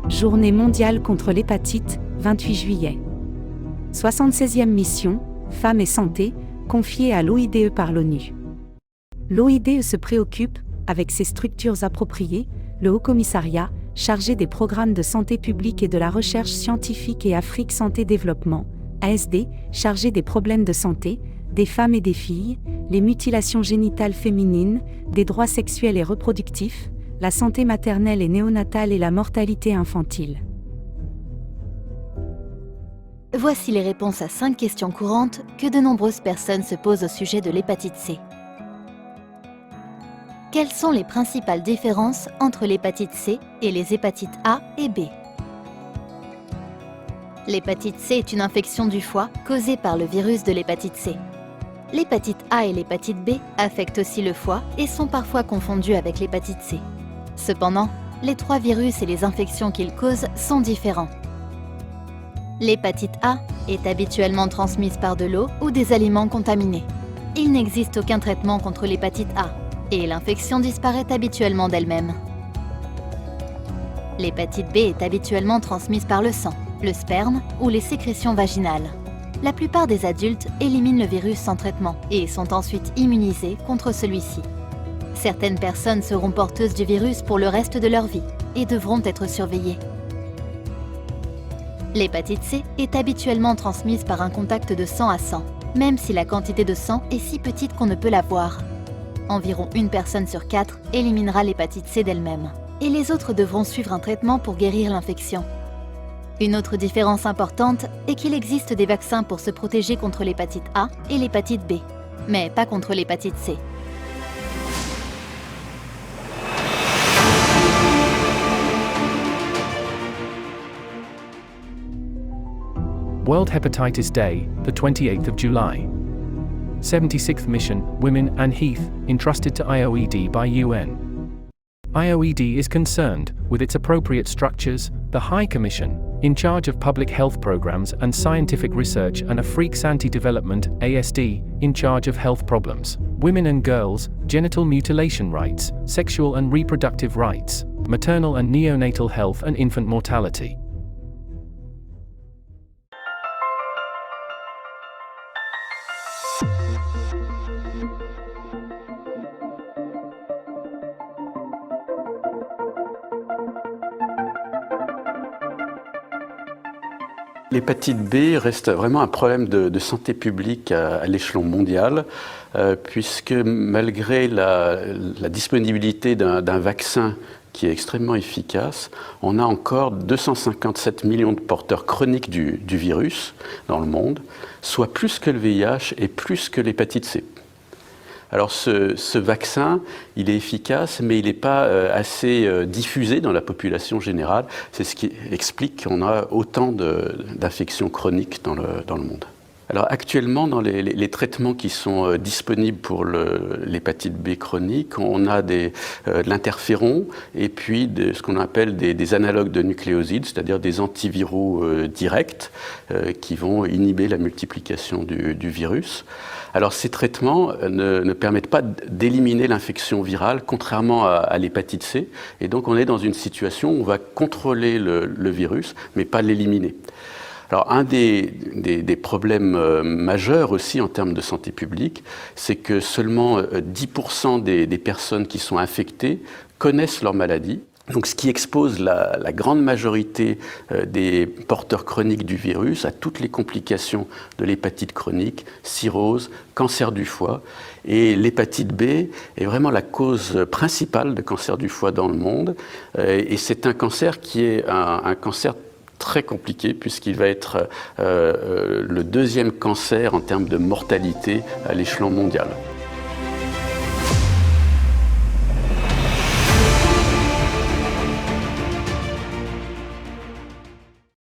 Journée mondiale contre l'hépatite, 28 juillet. 76e mission, Femmes et santé, confiée à l'OIDE par l'ONU. L'OIDE se préoccupe, avec ses structures appropriées, le Haut Commissariat, chargé des programmes de santé publique et de la recherche scientifique, et Afrique Santé Développement, ASD, chargé des problèmes de santé, des femmes et des filles, les mutilations génitales féminines, des droits sexuels et reproductifs, la santé maternelle et néonatale et la mortalité infantile. Voici les réponses à 5 questions courantes que de nombreuses personnes se posent au sujet de l'hépatite C. Quelles sont les principales différences entre l'hépatite C et les hépatites A et B? L'hépatite C est une infection du foie causée par le virus de l'hépatite C. L'hépatite A et l'hépatite B affectent aussi le foie et sont parfois confondues avec l'hépatite C. Cependant, les 3 virus et les infections qu'ils causent sont différents. L'hépatite A est habituellement transmise par de l'eau ou des aliments contaminés. Il n'existe aucun traitement contre l'hépatite A et l'infection disparaît habituellement d'elle-même. L'hépatite B est habituellement transmise par le sang, le sperme ou les sécrétions vaginales. La plupart des adultes éliminent le virus sans traitement et sont ensuite immunisés contre celui-ci. Certaines personnes seront porteuses du virus pour le reste de leur vie et devront être surveillées. L'hépatite C est habituellement transmise par un contact de sang à sang, même si la quantité de sang est si petite qu'on ne peut la voir. Environ 1 personne sur 4 éliminera l'hépatite C d'elle-même, et les autres devront suivre un traitement pour guérir l'infection. Une autre différence importante est qu'il existe des vaccins pour se protéger contre l'hépatite A et l'hépatite B, mais pas contre l'hépatite C. World Hepatitis Day, the 28th of July. 76th mission, Women and Heath, entrusted to IOED by UN. IOED is concerned, with its appropriate structures, the High Commission, in charge of public health programs and scientific research, and Afrique Santé Development, ASD, in charge of health problems, women and girls, genital mutilation rights, sexual and reproductive rights, maternal and neonatal health and infant mortality. L'hépatite B reste vraiment un problème de santé publique à l'échelon mondial, puisque malgré la disponibilité d'un vaccin qui est extrêmement efficace, on a encore 257 millions de porteurs chroniques du virus dans le monde, soit plus que le VIH et plus que l'hépatite C. Alors ce vaccin, il est efficace, mais il n'est pas assez diffusé dans la population générale. C'est ce qui explique qu'on a autant d'infections chroniques dans le monde. Alors actuellement, dans les traitements qui sont disponibles pour l'hépatite B chronique, on a de l'interféron et puis ce qu'on appelle des analogues de nucléosides, c'est-à-dire des antiviraux directs qui vont inhiber la multiplication du virus. Alors ces traitements ne permettent pas d'éliminer l'infection virale, contrairement à l'hépatite C, et donc on est dans une situation où on va contrôler le virus, mais pas l'éliminer. Alors un des problèmes majeurs aussi en termes de santé publique, c'est que seulement 10% des personnes qui sont infectées connaissent leur maladie. Donc, ce qui expose la grande majorité des porteurs chroniques du virus à toutes les complications de l'hépatite chronique, cirrhose, cancer du foie. Et l'hépatite B est vraiment la cause principale de cancer du foie dans le monde. Et c'est un cancer qui est un cancer très compliqué, puisqu'il va être le 2e cancer en termes de mortalité à l'échelon mondial.